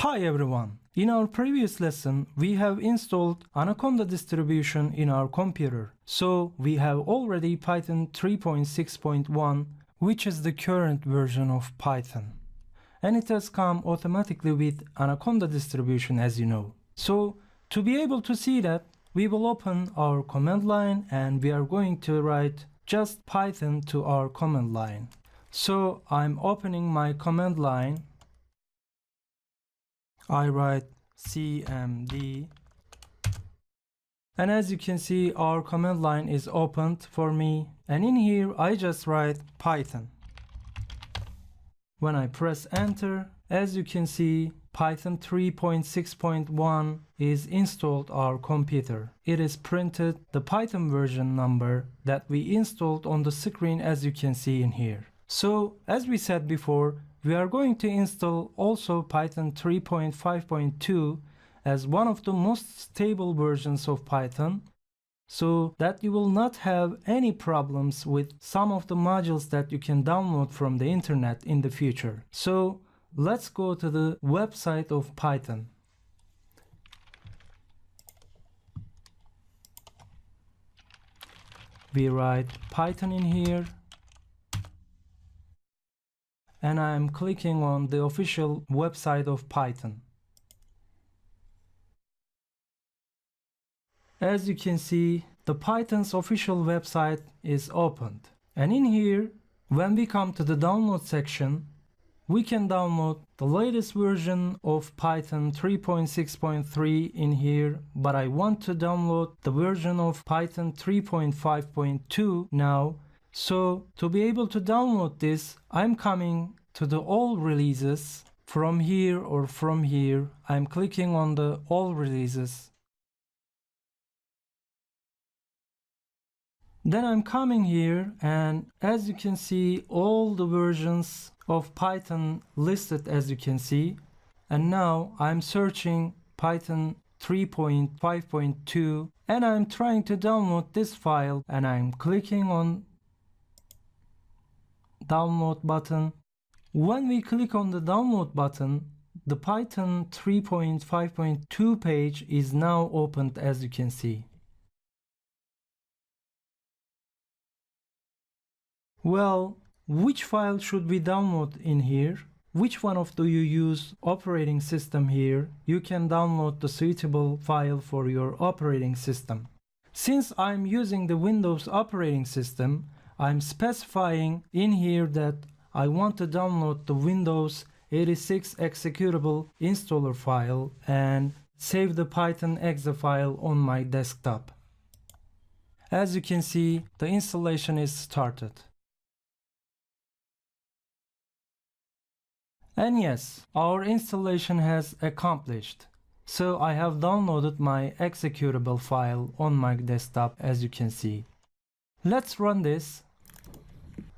Hi everyone! In our previous lesson, we have installed Anaconda distribution in our computer. So we have already Python 3.6.1, which is the current version of Python. And it has come automatically with Anaconda distribution, as you know. So to be able to see that, we will open our command line and we are going to write just Python to our command line. So I'm opening my command line. I write cmd, and as you can see, our command line is opened for me, and in here I just write Python. When I press enter, as you can see, Python 3.6.1 is installed our computer. It is printed the Python version number that we installed on the screen, as you can see in here. So as we said before, we are going to install also Python 3.5.2 as one of the most stable versions of Python, so that you will not have any problems with some of the modules that you can download from the internet in the future. So let's go to the website of Python. We write Python in here. And I'm clicking on the official website of Python. As you can see, the Python's official website is opened. And in here, when we come to the download section, we can download the latest version of Python 3.6.3 in here, but I want to download the version of Python 3.5.2 now. So to be able to download this, I'm coming to the all releases. From here or from here, I'm clicking on the all releases. Then I'm coming here, and as you can see, all the versions of Python listed, as you can see. And now I'm searching Python 3.5.2 and I'm trying to download this file, and I'm clicking on download button. When we click on the download button, the Python 3.5.2 page is now opened, as you can see. Well, which file should we download in here? Which one of do you use operating system here? You can download the suitable file for your operating system. Since I'm using the Windows operating system, I'm specifying in here that I want to download the Windows 86 executable installer file and save the Python exe file on my desktop. As you can see, the installation is started. And yes, our installation has accomplished. So I have downloaded my executable file on my desktop, as you can see. Let's run this.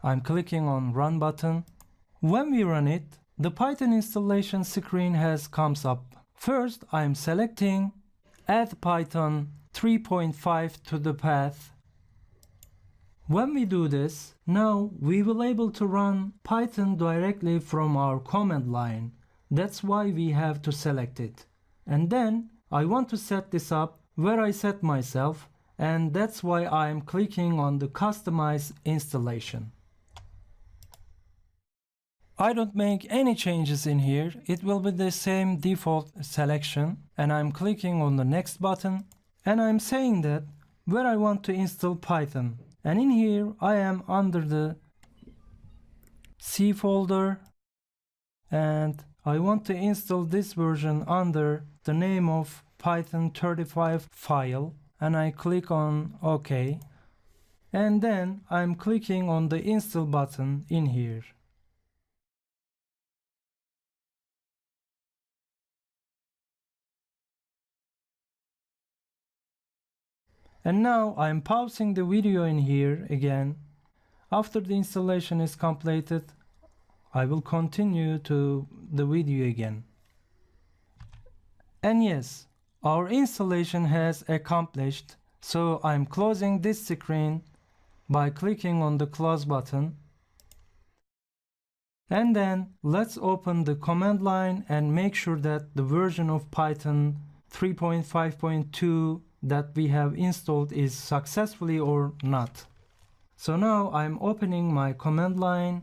I'm clicking on run button. When we run it, the Python installation screen comes up. First, I'm selecting add Python 3.5 to the path. When we do this, now we will able to run Python directly from our command line. That's why we have to select it. And then I want to set this up where I set myself, and that's why I'm clicking on the customize installation. I don't make any changes in here. It will be the same default selection, and I'm clicking on the next button, and I'm saying that where I want to install Python. And in here I am under the C folder, and I want to install this version under the name of Python 35 file, and I click on OK, and then I'm clicking on the install button in here. And now I'm pausing the video in here again. After the installation is completed, I will continue to the video again. And yes, our installation has accomplished. So I'm closing this screen by clicking on the close button. And then let's open the command line and make sure that the version of Python 3.5.2 that we have installed is successfully or not. So now I'm opening my command line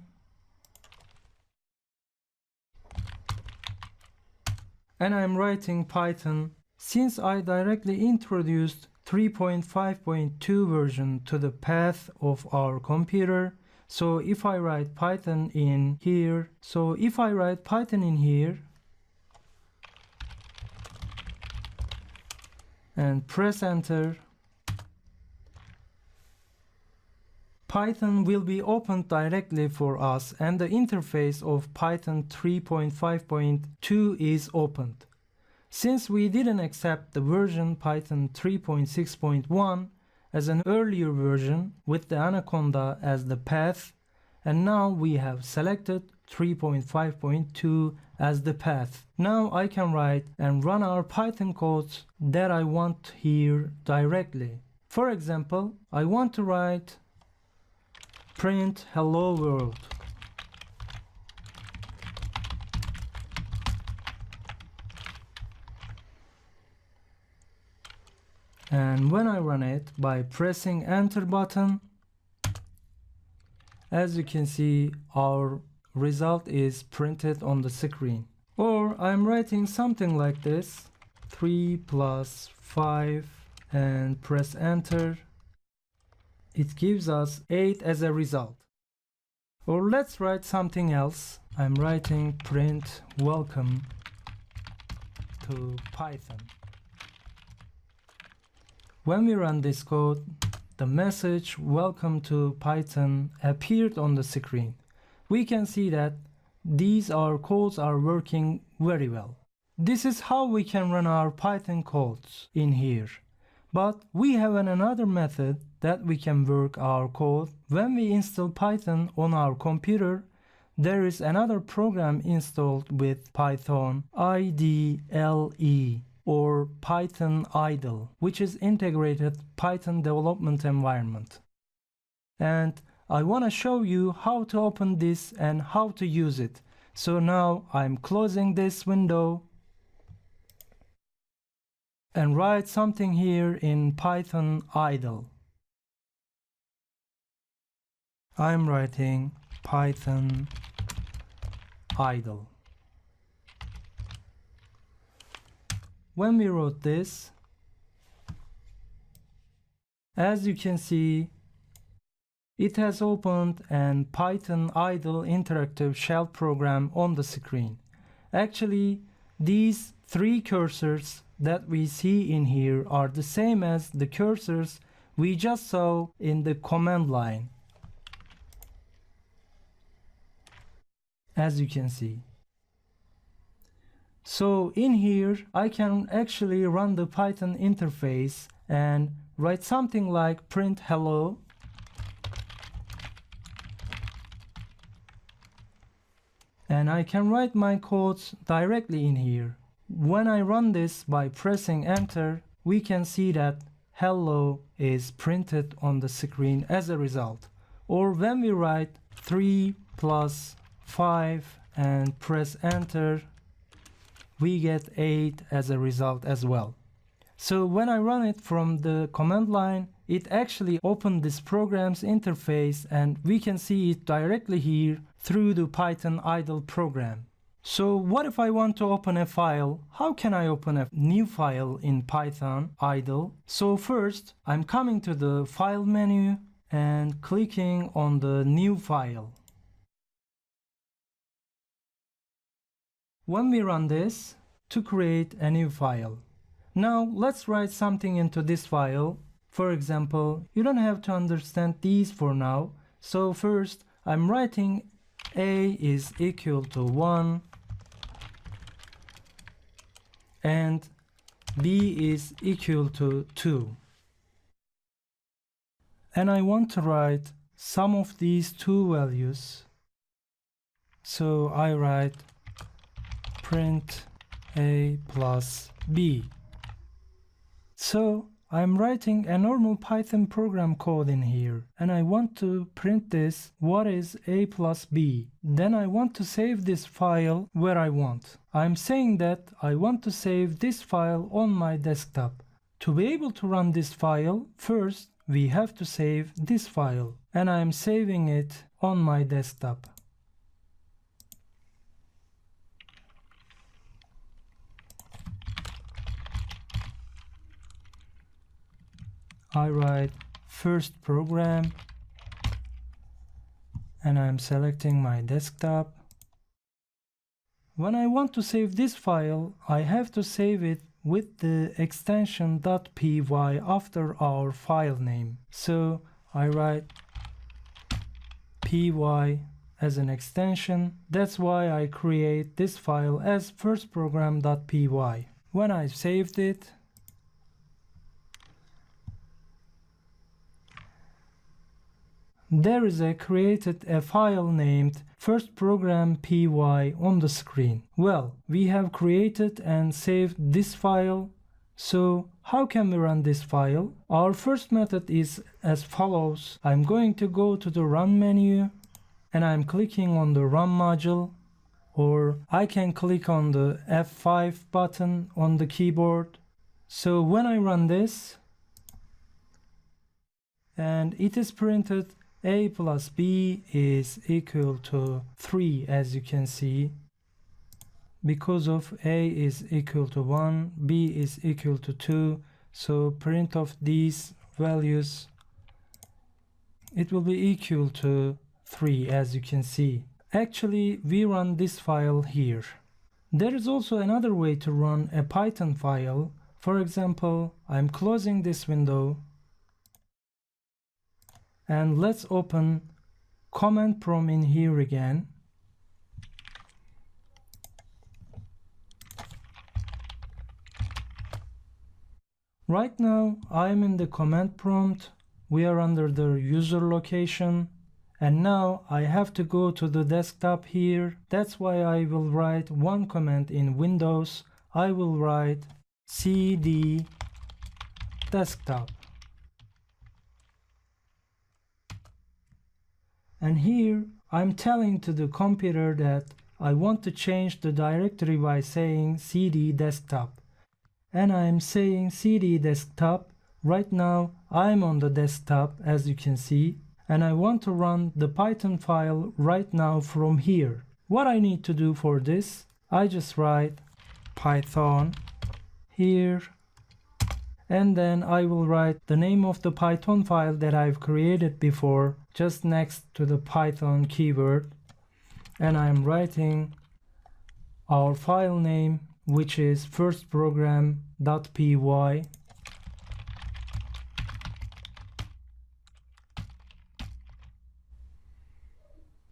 and I'm writing Python. Since I directly introduced 3.5.2 version to the path of our computer, so if I write Python in here, and press enter, Python will be opened directly for us and the interface of Python 3.5.2 is opened. Since we didn't accept the version Python 3.6.1 as an earlier version with the Anaconda as the path, and now we have selected 3.5.2 as the path. Now I can write and run our Python codes that I want here directly. For example, I want to write print hello world. And when I run it by pressing enter button, as you can see, our result is printed on the screen. Or I'm writing something like this, 3 plus 5, and press enter. It gives us 8 as a result. Or let's write something else. I'm writing print welcome to Python. When we run this code, the message welcome to Python appeared on the screen. We can see that these codes are working very well. This is how we can run our Python codes in here. But we have another method that we can work our code. When we install Python on our computer, there is another program installed with Python IDLE or Python idle, which is integrated Python development environment. And I want to show you how to open this and how to use it. So now I'm closing this window and write something here in Python idle. I'm writing Python idle. When we wrote this, as you can see, it has opened an Python idle interactive shell program on the screen. Actually, these 3 cursors that we see in here are the same as the cursors we just saw in the command line, as you can see. So in here, I can actually run the Python interface and write something like print hello. And I can write my codes directly in here. When I run this by pressing enter, we can see that hello is printed on the screen as a result. Or when we write 3 plus 5 and press enter, we get 8 as a result as well. So when I run it from the command line, it actually opened this program's interface and we can see it directly here through the Python idle program. So what if I want to open a file? How can I open a new file in Python idle? So first, I'm coming to the file menu and clicking on the new file. When we run this to create a new file. Now let's write something into this file. For example, you don't have to understand these for now. So first I'm writing a is equal to 1 and b is equal to 2. And I want to write sum of these 2 values. So I write print a plus b. So I'm writing a normal Python program code in here, and I want to print this, what is a plus b. Then I want to save this file where I want. I'm saying that I want to save this file on my desktop. To be able to run this file, first we have to save this file, and I'm saving it on my desktop. I write first program, and I'm selecting my desktop. When I want to save this file, I have to save it with the extension .py after our file name. So I write py as an extension. That's why I create this file as firstprogram.py. When I saved it, there is created a file named firstprogram.py on the screen. Well, we have created and saved this file. So how can we run this file? Our first method is as follows. I'm going to go to the run menu, and I'm clicking on the run module, or I can click on the F5 button on the keyboard. So when I run this, and it is printed a plus b is equal to 3, as you can see. Because of a is equal to 1, b is equal to 2, so print of these values, it will be equal to 3, as you can see. Actually, we run this file here. There is also another way to run a Python file. For example, I'm closing this window, and let's open command prompt in here again. Right now I'm in the command prompt. We are under the user location, and now I have to go to the desktop here. That's why I will write one command in Windows. I will write cd desktop. And here I'm telling to the computer that I want to change the directory by saying cd desktop. And I'm saying cd desktop. Right now I'm on the desktop, as you can see, and I want to run the Python file right now from here. What I need to do for this, I just write Python here, and then I will write the name of the Python file that I've created before just next to the Python keyword, and I'm writing our file name, which is firstprogram.py.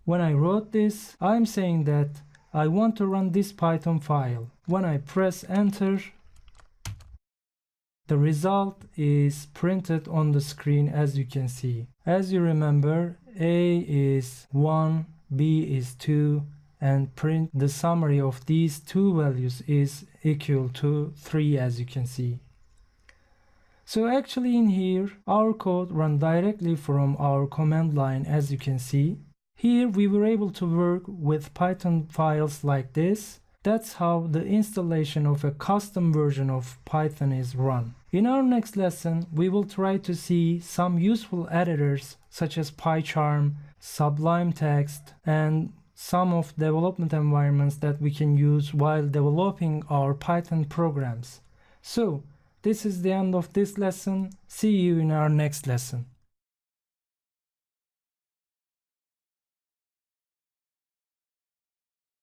When I wrote this, I'm saying that I want to run this Python file. When I press enter, the result is printed on the screen, as you can see. As you remember, A is 1, B is 2, and print the summary of these two values is equal to 3, as you can see. So actually in here, our code runs directly from our command line, as you can see. Here we were able to work with Python files like this. That's how the installation of a custom version of Python is run. In our next lesson, we will try to see some useful editors such as PyCharm, Sublime Text, and some of development environments that we can use while developing our Python programs. So, this is the end of this lesson. See you in our next lesson.